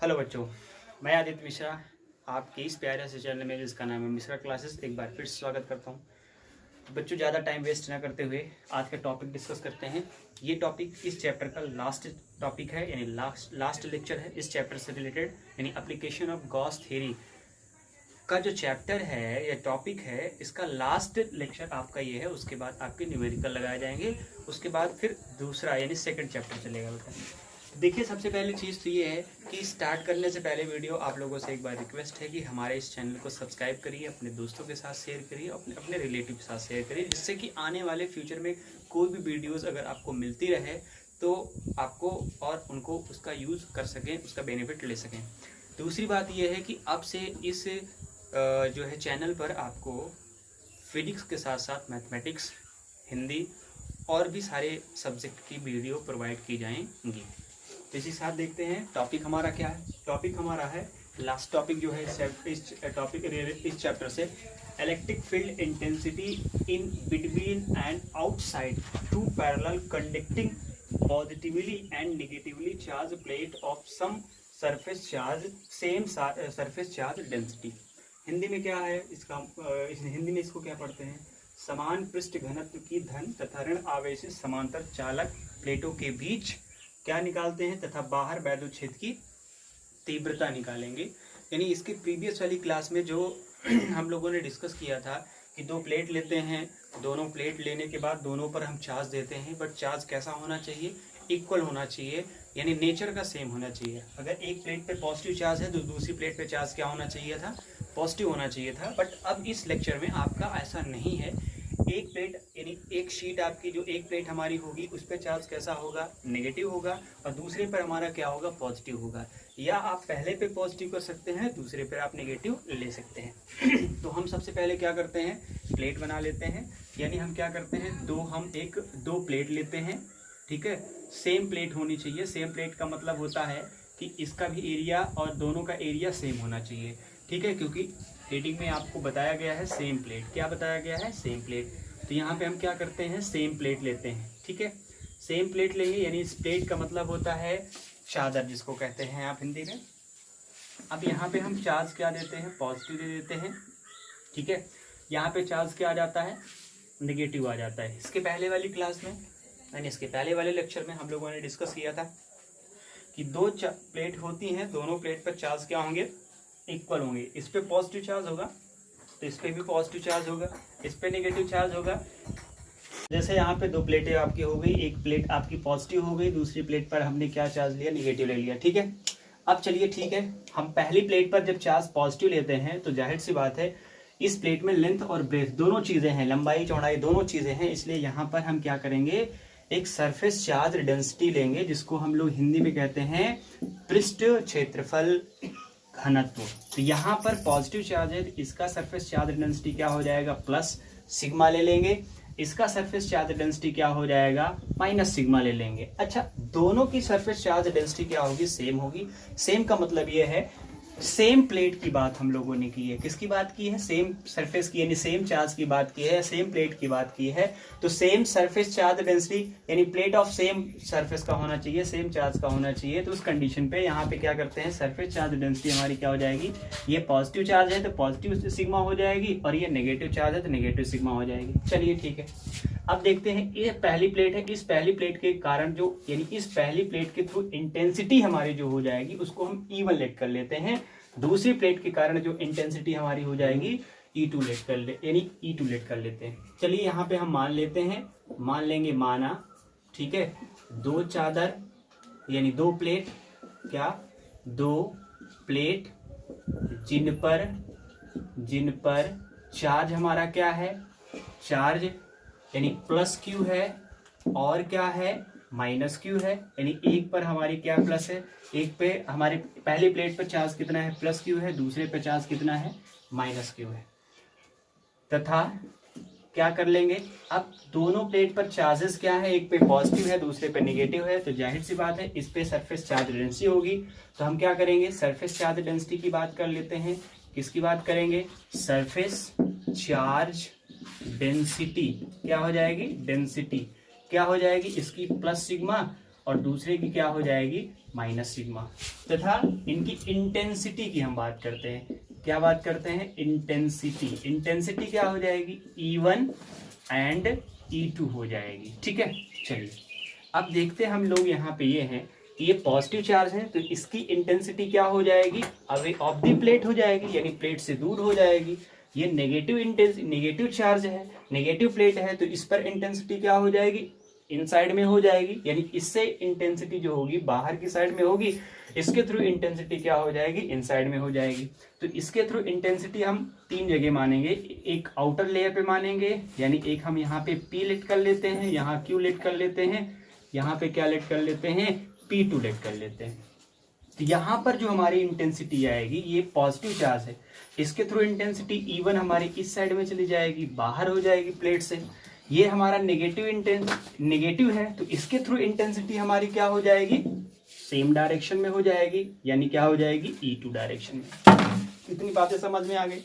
Hello बच्चों, मैं आदित्य मिश्रा आपके इस प्यारे से चैनल में जिसका नाम है मिश्रा क्लासेस एक बार फिर से स्वागत करता हूं। बच्चों, ज़्यादा टाइम वेस्ट ना करते हुए आज का टॉपिक डिस्कस करते हैं। ये टॉपिक इस चैप्टर का लास्ट टॉपिक है, यानी लास्ट लेक्चर है इस चैप्टर से रिलेटेड, यानी एप्लीकेशन ऑफ गॉस थ्योरी का जो चैप्टर है या टॉपिक है, इसका लास्ट लेक्चर आपका ये है। उसके बाद आपके न्यूमेरिकल लगाए जाएंगे, उसके बाद फिर दूसरा यानी सेकंड चैप्टर चलेगा बेटा। देखिए, सबसे पहली चीज़ तो ये है कि स्टार्ट करने से पहले वीडियो आप लोगों से एक बार रिक्वेस्ट है कि हमारे इस चैनल को सब्सक्राइब करिए, अपने दोस्तों के साथ शेयर करिए, अपने रिलेटिव के साथ शेयर करिए, जिससे कि आने वाले फ्यूचर में कोई भी वीडियोस अगर आपको मिलती रहे तो आपको और उनको उसका यूज़ कर सकें, उसका बेनिफिट ले सकें। दूसरी बात यह है कि अब से इस जो है चैनल पर आपको फिजिक्स के साथ साथ मैथमेटिक्स, हिंदी और भी सारे सब्जेक्ट की वीडियो प्रोवाइड की जाएंगी। तो इसी साथ देखते हैं टॉपिक हमारा क्या है। टॉपिक हमारा है लास्ट टॉपिक जो है इस टॉपिक इस चैप्टर से, electric field intensity in between and outside two parallel conducting positively and negatively charge plate of some surface charge same surface charge density. Hindi में क्या है इसका, हिंदी में इसको क्या पढ़ते हैं, समान पृष्ठ घनत्व की धन तथा ऋण आवेशित समांतर चालक प्लेटों के बीच क्या निकालते हैं तथा बाहर वैद्युत क्षेत्र की तीव्रता निकालेंगे। यानी इसके प्रीवियस वाली क्लास में जो हम लोगों ने डिस्कस किया था कि दो प्लेट लेते हैं, दोनों प्लेट लेने के बाद दोनों पर हम चार्ज देते हैं, बट चार्ज कैसा होना चाहिए, इक्वल होना चाहिए, यानी नेचर का सेम होना चाहिए। अगर एक प्लेट पे पॉजिटिव चार्ज है तो दूसरी प्लेट पे चार्ज क्या होना चाहिए था, पॉजिटिव होना चाहिए था। बट अब इस लेक्चर में आपका ऐसा नहीं है। एक प्लेट यानी एक शीट आपकी, जो एक प्लेट हमारी होगी उस पर चार्ज कैसा होगा, नेगेटिव होगा, और दूसरे पर हमारा क्या होगा, पॉजिटिव होगा। या आप पहले पे पॉजिटिव कर सकते हैं, दूसरे पर आप नेगेटिव ले सकते हैं। तो हम सबसे पहले क्या करते हैं, प्लेट बना लेते हैं। यानी हम क्या करते हैं, दो प्लेट लेते हैं, ठीक है। सेम प्लेट होनी चाहिए। सेम प्लेट का मतलब होता है कि इसका भी एरिया और दोनों का एरिया सेम होना चाहिए, ठीक है, क्योंकि रीडिंग में आपको बताया गया है सेम प्लेट। क्या बताया गया है, सेम प्लेट। तो यहाँ पे हम क्या करते हैं, सेम प्लेट लेते हैं, ठीक है। सेम प्लेट लेंगे, यानी इस प्लेट का मतलब होता है चादर, जिसको कहते हैं आप हिंदी में। अब यहाँ पे हम चार्ज क्या देते हैं, पॉजिटिव दे देते हैं, ठीक है। यहाँ पे चार्ज क्या आ जाता है, नेगेटिव आ जाता है। इसके पहले वाली क्लास में यानी इसके पहले वाले लेक्चर में हम लोगों ने डिस्कस किया था कि दो प्लेट होती हैं, दोनों प्लेट पर चार्ज क्या होंगे, इक्वल होंगे। इस पे पॉजिटिव चार्ज होगा तो इस पे भी पॉजिटिव चार्ज होगा, इस पे नेगेटिव चार्ज होगा। जैसे यहाँ पे दो प्लेटें आपकी हो गई, एक प्लेट आपकी पॉजिटिव हो गई, दूसरी प्लेट पर हमने क्या चार्ज लिया, नेगेटिव ले लिया, ठीक है। अब चलिए ठीक है, हम पहली प्लेट पर जब चार्ज पॉजिटिव लेते हैं तो जाहिर सी बात है इस प्लेट में लेंथ और ब्रेथ दोनों चीजें हैं, लंबाई चौड़ाई दोनों चीजें हैं। इसलिए यहाँ पर हम क्या करेंगे, एक सरफेस चार्ज डेंसिटी लेंगे, जिसको हम लोग हिंदी में कहते हैं पृष्ठ क्षेत्रफल घनत्व। तो यहाँ पर पॉजिटिव चार्ज है, इसका सरफेस चार्ज डेंसिटी क्या हो जाएगा, प्लस सिग्मा ले लेंगे। इसका सरफेस चार्ज डेंसिटी क्या हो जाएगा, माइनस सिग्मा ले लेंगे। अच्छा, दोनों की सरफेस चार्ज डेंसिटी क्या होगी, सेम होगी। सेम का मतलब ये है सेम प्लेट की बात हम लोगों ने की है। किसकी बात की है, सेम सरफेस की, यानी सेम चार्ज की बात की है, सेम प्लेट की बात की है। तो सेम सरफेस चार्ज डेंसिटी यानी प्लेट ऑफ सेम सरफेस का होना चाहिए, सेम चार्ज का होना चाहिए। तो उस कंडीशन पे यहाँ पे क्या करते हैं, सरफेस चार्ज डेंसिटी हमारी क्या हो जाएगी, ये पॉजिटिव चार्ज है तो पॉजिटिव सिग्मा हो जाएगी, और ये नेगेटिव चार्ज है तो नेगेटिव सिग्मा हो जाएगी। चलिए ठीक है, अब देखते हैं ये पहली प्लेट है, इस पहली प्लेट के कारण जो यानी इस पहली प्लेट के थ्रू इंटेंसिटी हमारी जो हो जाएगी उसको हम E1 लेट कर लेते हैं। दूसरी प्लेट के कारण जो इंटेंसिटी हमारी हो जाएगी E2 लेट कर ले, यानी E2 लेट कर लेते हैं। चलिए यहाँ पे हम मान लेते हैं, मान लेंगे माना, ठीक है, दो चादर यानी दो प्लेट, क्या, दो प्लेट जिन पर चार्ज हमारा क्या है, चार्ज यानी प्लस क्यू है और क्या है, माइनस क्यू है। यानी एक पर हमारी क्या प्लस है, एक पे हमारे पहली प्लेट पर चार्ज कितना है, प्लस क्यू है, दूसरे पे चार्ज कितना है, माइनस क्यू है। तथा क्या कर लेंगे, अब दोनों प्लेट पर चार्जेस क्या है, एक पे पॉजिटिव है दूसरे पे नेगेटिव है, तो जाहिर सी बात है इस पे सरफेस चार्ज डेंसिटी होगी। तो हम क्या करेंगे, सरफेस चार्ज डेंसिटी की बात कर लेते हैं। किसकी बात करेंगे, सरफेस चार्ज डेंसिटी क्या हो जाएगी, डेंसिटी क्या हो जाएगी, इसकी प्लस सिग्मा और दूसरे की क्या हो जाएगी माइनस सिग्मा। तथा इनकी इंटेंसिटी की हम बात करते हैं, क्या बात करते हैं, इंटेंसिटी। इंटेंसिटी क्या हो जाएगी, E1 एंड E2 हो जाएगी। ठीक है, चलिए अब देखते हैं हम लोग यहाँ पे ये हैं, ये पॉजिटिव चार्ज है तो इसकी इंटेंसिटी क्या हो जाएगी, अवे ऑफ द प्लेट हो जाएगी, यानी प्लेट से दूर हो जाएगी। ये नेगेटिव चार्ज है, नेगेटिव प्लेट है, तो इस पर इंटेंसिटी क्या हो जाएगी, इनसाइड में हो जाएगी, यानी इससे इंटेंसिटी जो होगी बाहर की साइड में होगी, इसके थ्रू इंटेंसिटी क्या हो जाएगी, इनसाइड में हो जाएगी। तो इसके थ्रू इंटेंसिटी हम तीन जगह मानेंगे, एक आउटर लेयर पे मानेंगे, यानी एक हम यहाँ पे P लेट कर लेते हैं, यहाँ Q लेट कर लेते हैं, यहाँ पे क्या लेट कर लेते हैं, P2 लेट कर लेते हैं। तो यहाँ पर जो हमारी इंटेंसिटी आएगी, ये पॉजिटिव चार्ज है, इसके थ्रू इंटेंसिटी E1 हमारी इस साइड में चली जाएगी, बाहर हो जाएगी प्लेट से। ये हमारा नेगेटिव है, तो इसके थ्रू इंटेंसिटी हमारी क्या हो जाएगी, सेम डायरेक्शन में हो जाएगी, यानी क्या हो जाएगी, E2 डायरेक्शन में। इतनी बातें समझ में आ गई।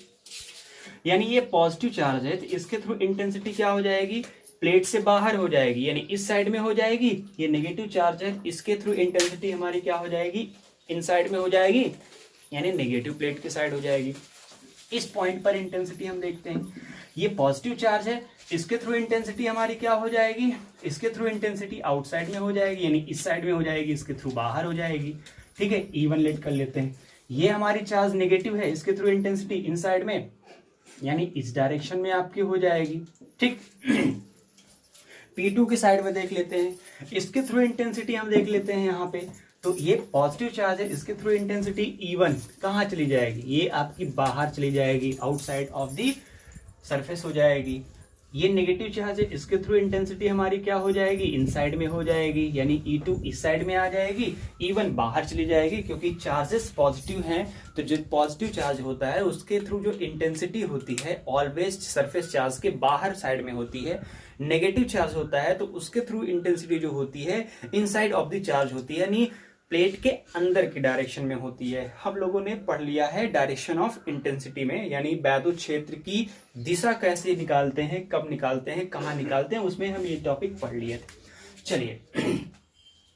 यानी ये पॉजिटिव चार्ज है तो इसके थ्रू इंटेंसिटी क्या हो जाएगी, प्लेट से बाहर हो जाएगी, यानी इस साइड में हो जाएगी। ये नेगेटिव चार्ज है, इसके थ्रू इंटेंसिटी हमारी क्या हो जाएगी, इन साइड में हो जाएगी, यानी नेगेटिव प्लेट की साइड हो जाएगी। इस पॉइंट पर इंटेंसिटी हम देखते हैं, ये पॉजिटिव चार्ज है, इसके थ्रू इंटेंसिटी हमारी क्या हो जाएगी, इसके थ्रू इंटेंसिटी आउटसाइड में हो जाएगी, यानी इस साइड में हो जाएगी, इसके थ्रू बाहर हो जाएगी। ठीक है, E1 लेट कर लेते हैं। ये हमारी चार्ज नेगेटिव है, इसके थ्रू इंटेंसिटी इनसाइड में, यानी इस डायरेक्शन में आपकी हो जाएगी। ठीक P2 की साइड में देख लेते हैं, इसके थ्रू इंटेंसिटी हम देख लेते हैं यहाँ पे। तो ये पॉजिटिव चार्ज है, इसके थ्रू इंटेंसिटी E1 कहाँ चली जाएगी, ये आपकी बाहर चली जाएगी, आउटसाइड ऑफ द सरफेस हो जाएगी। ये नेगेटिव चार्ज है, इसके थ्रू इंटेंसिटी हमारी क्या हो जाएगी, इनसाइड में हो जाएगी, यानी E2 इस साइड में आ जाएगी, E1 बाहर चली जाएगी। क्योंकि चार्जेस पॉजिटिव हैं तो जो पॉजिटिव चार्ज होता है उसके थ्रू जो इंटेंसिटी होती है ऑलवेज सरफेस चार्ज के बाहर साइड में होती है। नेगेटिव चार्ज होता है तो उसके थ्रू इंटेंसिटी जो होती है इनसाइड ऑफ द चार्ज होती है, यानी प्लेट के अंदर की डायरेक्शन में होती है। हम लोगों ने पढ़ लिया है डायरेक्शन ऑफ इंटेंसिटी में, यानी वैद्युत क्षेत्र की दिशा कैसे निकालते हैं, कब निकालते हैं, कहाँ निकालते हैं, उसमें हम ये टॉपिक पढ़ लिए थे। चलिए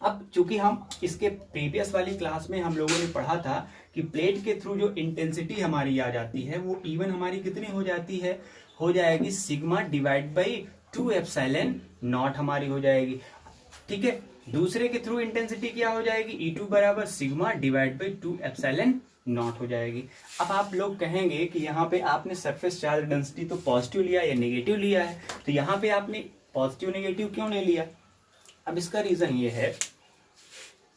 अब चूंकि हम इसके प्रीवियस वाली क्लास में हम लोगों ने पढ़ा था कि प्लेट के थ्रू जो इंटेंसिटी हमारी आ जाती है वो E1 हमारी कितनी हो जाती है, हो जाएगी sigma divide by 2 epsilon not हमारी हो जाएगी। ठीक है, दूसरे के थ्रू इंटेंसिटी क्या हो जाएगी, E2 बराबर sigma divide by 2 epsilon not हो जाएगी। अब आप लोग कहेंगे कि यहाँ पे आपने सरफेस चार्ज डेंसिटी तो पॉजिटिव लिया या नेगेटिव लिया है, तो यहाँ पे आपने पॉजिटिव नेगेटिव क्यों नहीं लिया। अब इसका रीजन ये है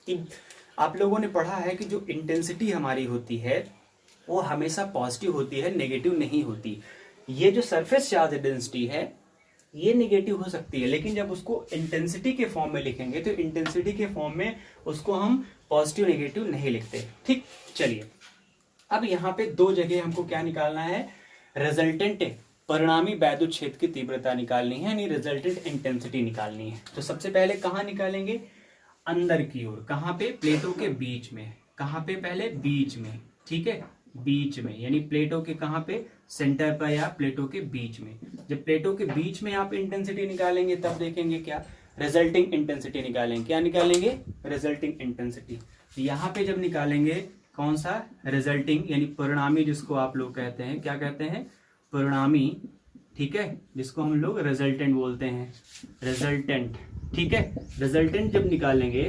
कि आप लोगों ने पढ़ा है कि जो इंटेंसिटी हमारी होती है वो हमेशा पॉजिटिव होती है, नेगेटिव नहीं होती। ये जो सरफेस चार्ज डेंसिटी है ये नेगेटिव हो सकती है, लेकिन जब उसको इंटेंसिटी के फॉर्म में लिखेंगे तो इंटेंसिटी के फॉर्म में उसको हम पॉजिटिव नेगेटिव नहीं लिखते। ठीक, चलिए अब यहाँ पे दो जगह हमको क्या निकालना है, रिजल्टेंट परिणामी वैद्युत क्षेत्र की तीव्रता निकालनी है, यानी रिजल्टेंट इंटेंसिटी निकालनी है। तो सबसे पहले कहाँ निकालेंगे, अंदर की ओर, कहाँ पे, प्लेटों के बीच में। कहाँ पे, पहले बीच में। ठीक है, बीच में, यानी प्लेटों के कहाँ पे, सेंटर पर या प्लेटों के बीच में। जब प्लेटों के बीच में आप इंटेंसिटी निकालेंगे तब देखेंगे क्या, रिजल्टिंग इंटेंसिटी निकालेंगे। क्या निकालेंगे, रिजल्टिंग इंटेंसिटी। यहाँ पे जब निकालेंगे कौन सा, रिजल्टिंग, यानी परिणामी, जिसको आप लोग कहते हैं, क्या कहते हैं, परिणामी। ठीक है, जिसको हम लोग रिजल्टेंट बोलते हैं, रिजल्टेंट। ठीक है, रिजल्टेंट जब निकालेंगे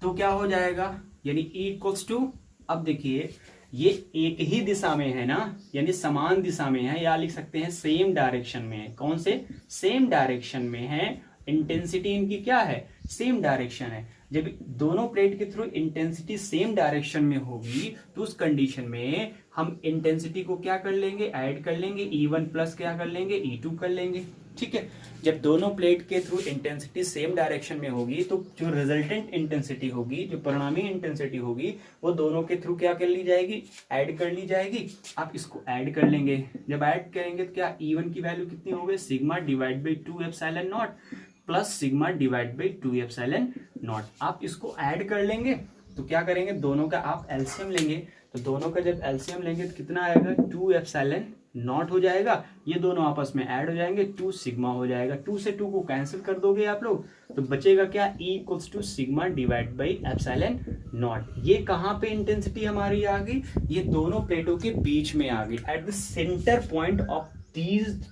तो क्या हो जाएगा, यानी E इक्वल्स टू, अब देखिए ये एक ही दिशा में है ना, यानी समान दिशा में है, या लिख सकते हैं सेम डायरेक्शन में है। कौन से, सेम डायरेक्शन में है। इंटेंसिटी इनकी क्या है, सेम डायरेक्शन है। जब दोनों प्लेट के थ्रू इंटेंसिटी सेम डायरेक्शन में होगी तो उस कंडीशन में हम इंटेंसिटी को क्या कर लेंगे, ऐड कर लेंगे, E1 प्लस क्या कर लेंगे, E2 कर लेंगे। ठीक है, जब दोनों प्लेट के थ्रू इंटेंसिटी सेम डायरेक्शन में होगी तो जो रिजल्टेंट इंटेंसिटी होगी, जो परिणामी इंटेंसिटी होगी, वो दोनों के थ्रू क्या कर ली जाएगी, ऐड कर ली जाएगी। आप इसको ऐड कर लेंगे, जब ऐड करेंगे तो क्या, E1 की वैल्यू कितनी हो गई, sigma divide by 2 epsilon not plus sigma divide by 2 epsilon not. आप इसको ऐड कर लेंगे तो क्या करेंगे, दोनों का आप एलसीएम लेंगे, तो दोनों का जब एलसीएम लेंगे तो कितना आएगा, 2 एप्सिलॉन नॉट हो जाएगा, ये दोनों आपस में ऐड हो जाएंगे, 2 सिग्मा हो जाएगा। 2 से 2 को कैंसिल कर दोगे आप लोग, तो बचेगा क्या, E equals to sigma divide by epsilon naught. ये कहाँ पे इंटेंसिटी हमारी आ गई, ये दोनों प्लेटों के बीच में आ गई, at the centre point of these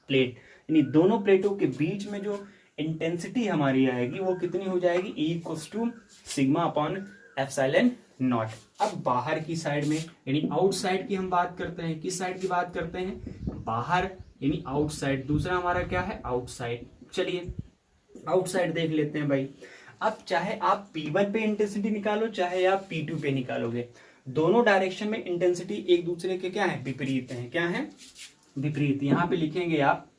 plate, यानी दोनों प्लेटों के बीच में जो इंटेंसिटी हमारी आएगी वो कितनी हो जाएगी, E equals to sigma upon epsilon naught. अब बाहर की साइड में यानी आउटसाइड की हम बात करते हैं, किस साइड की बात करते हैं, बाहर यानी आउटसाइड, दूसरा हमारा क्या है, आउटसाइड। चलिए आउटसाइड देख लेते हैं भाई। अब चाहे आप P1 पे इंटेंसिटी निकालो, चाहे आप P2 पे निकालोगे, दोनों डायरेक्शन में इंटेंसिटी एक दूसरे के क्या है, विपरीत है। क्या है, विपरीत। यहां पे लिखेंगे आप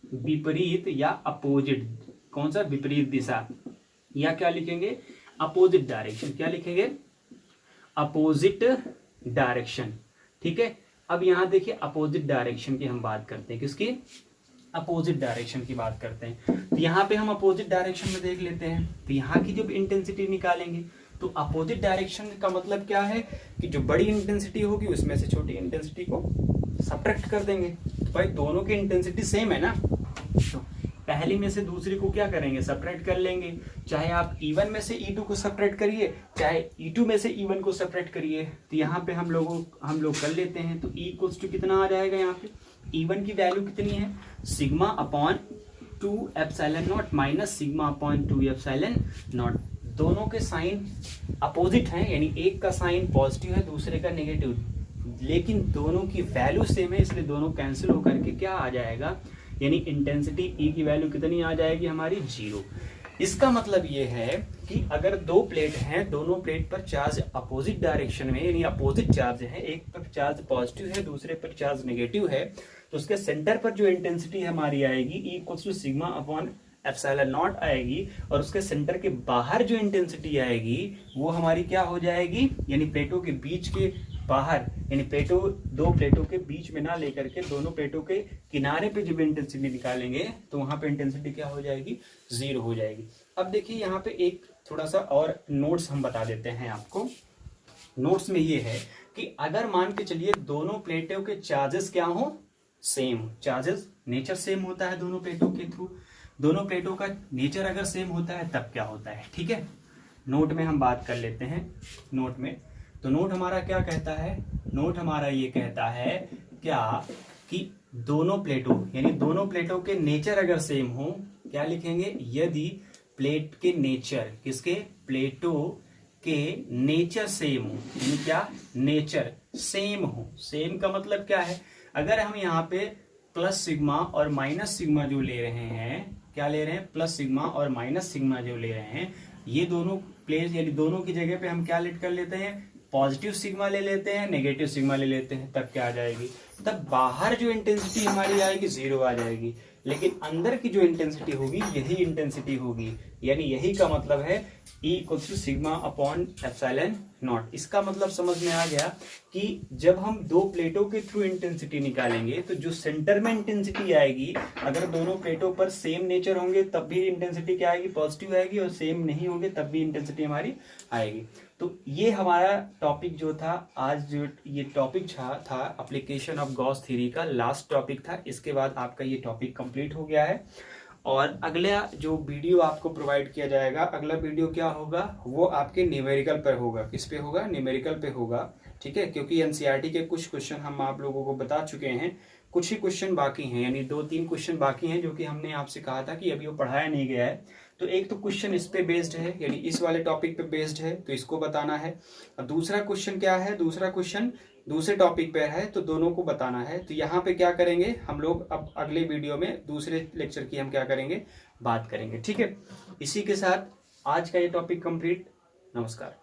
विपरीत या अपोजिट, कौन सा, विपरीत दिशा, या क्या लिखेंगे, अपोजिट डायरेक्शन। क्या लिखेंगे, अपोजिट डायरेक्शन। ठीक है, अब यहां देखिए अपोजिट डायरेक्शन की हम बात करते हैं, किसकी, अपोजिट डायरेक्शन की बात करते हैं। तो यहाँ पे हम अपोजिट डायरेक्शन में देख लेते हैं, तो यहाँ की जब इंटेंसिटी निकालेंगे तो अपोजिट डायरेक्शन का मतलब क्या है कि जो बड़ी इंटेंसिटी होगी उसमें से छोटी इंटेंसिटी को सब्ट्रैक्ट कर देंगे। तो भाई दोनों की इंटेंसिटी सेम है ना, तो पहली में से दूसरी को क्या करेंगे, सब्ट्रैक्ट कर लेंगे। चाहे आप E1 में से E2 को सब्ट्रैक्ट करिए, चाहे E2 में से E1 को सब्ट्रैक्ट करिए। तो यहाँ पे हम लोग कर लेते हैं। तो E इक्वल्स टू कितना आ जाएगा, यहाँ पे E1 की वैल्यू कितनी है, sigma upon 2 epsilon not minus sigma upon 2 epsilon not. दोनों के साइन अपोजिट हैं, यानी एक का साइन पॉजिटिव है, दूसरे का नेगेटिव, लेकिन दोनों की वैल्यू सेम है, इसलिए दोनों कैंसिल होकर के क्या आ जाएगा, यानी इंटेंसिटी E की वैल्यू कितनी आ जाएगी हमारी, 0। इसका मतलब ये है कि अगर दो प्लेट हैं, दोनों प्लेट पर चार्ज अपोजिट डायरेक्शन में, यानी अपोजिट चार्ज है, एक पर चार्ज पॉजिटिव है, दूसरे पर चार्ज नेगेटिव है, तो उसके सेंटर पर जो इंटेंसिटी हमारी आएगी E equals to sigma upon epsilon naught आएगी, और उसके सेंटर के बाहर जो इंटेंसिटी आएगी वो हमारी क्या हो जाएगी, यानी प्लेटों के बीच के बाहर, यानी दो प्लेटों के बीच में ना लेकर के दोनों प्लेटों के किनारे पे जब इंटेंसिटी निकालेंगे तो वहां पे इंटेंसिटी क्या हो जाएगी, 0 हो जाएगी। अब देखिए यहाँ पे एक थोड़ा सा और नोट्स हम बता देते हैं आपको। नोट्स में ये है कि अगर मान के चलिए दोनों प्लेटों के चार्जेस क्या हो, सेम, चार्जेस नेचर सेम होता है दोनों प्लेटों के थ्रू, दोनों प्लेटों का नेचर अगर सेम होता है तब क्या होता है। ठीक है, नोट में हम बात कर लेते हैं। नोट में तो नोट हमारा क्या कहता है, नोट हमारा ये कहता है क्या कि दोनों प्लेटों, यानी दोनों प्लेटों के नेचर अगर सेम हो, क्या लिखेंगे, यदि प्लेट के नेचर, किसके, प्लेटों के नेचर सेम हो, यानी क्या, नेचर सेम हो। सेम का मतलब क्या है, अगर हम यहाँ पे प्लस सिग्मा और माइनस सिग्मा जो ले रहे हैं, क्या ले रहे हैं, प्लस सिग्मा और माइनस सिग्मा जो ले रहे हैं, ये दोनों प्लेस, यानी दोनों की जगह पे हम क्या लेट कर लेते हैं, पॉजिटिव सिग्मा ले लेते हैं, नेगेटिव सिग्मा ले लेते हैं, तब क्या आ जाएगी, तब बाहर जो इंटेंसिटी हमारी आएगी 0 आ जाएगी, लेकिन अंदर की जो इंटेंसिटी होगी यही इंटेंसिटी होगी, यानी यही का मतलब है E equals to sigma upon epsilon naught. इसका मतलब समझ में आ गया कि जब हम दो प्लेटों के थ्रू इंटेंसिटी निकालेंगे तो जो सेंटर में इंटेंसिटी आएगी, अगर दोनों प्लेटों पर सेम नेचर होंगे तब भी इंटेंसिटी क्या आएगी, पॉजिटिव आएगी, और सेम नहीं होंगे तब भी इंटेंसिटी हमारी आएगी। तो ये हमारा टॉपिक जो था आज, जो ये टॉपिक था एप्लीकेशन ऑफ गॉस थ्योरी का लास्ट टॉपिक था। इसके बाद आपका ये टॉपिक कंप्लीट हो गया है, और अगला जो वीडियो आपको प्रोवाइड किया जाएगा, अगला वीडियो क्या होगा, वो आपके न्यूमेरिकल पर होगा। किस पे होगा, न्यूमेरिकल पे होगा। ठीक है, क्योंकि एनसीईआरटी के कुछ क्वेश्चन हम आप लोगों को बता चुके हैं, कुछ ही क्वेश्चन बाकी हैं, यानी 2-3 क्वेश्चन बाकी हैं जो कि हमने आपसे कहा था कि अभी वो पढ़ाया नहीं गया है। तो एक तो क्वेश्चन इस पे बेस्ड है, यानी इस वाले टॉपिक पे बेस्ड है, तो इसको बताना है। और दूसरा क्वेश्चन क्या है, दूसरा क्वेश्चन दूसरे टॉपिक पे है, तो दोनों को बताना है। तो यहाँ पे क्या करेंगे हम लोग, अब अगले वीडियो में दूसरे लेक्चर की हम क्या करेंगे, बात करेंगे। ठीक है, इसी के साथ आज का ये टॉपिक कंप्लीट। नमस्कार।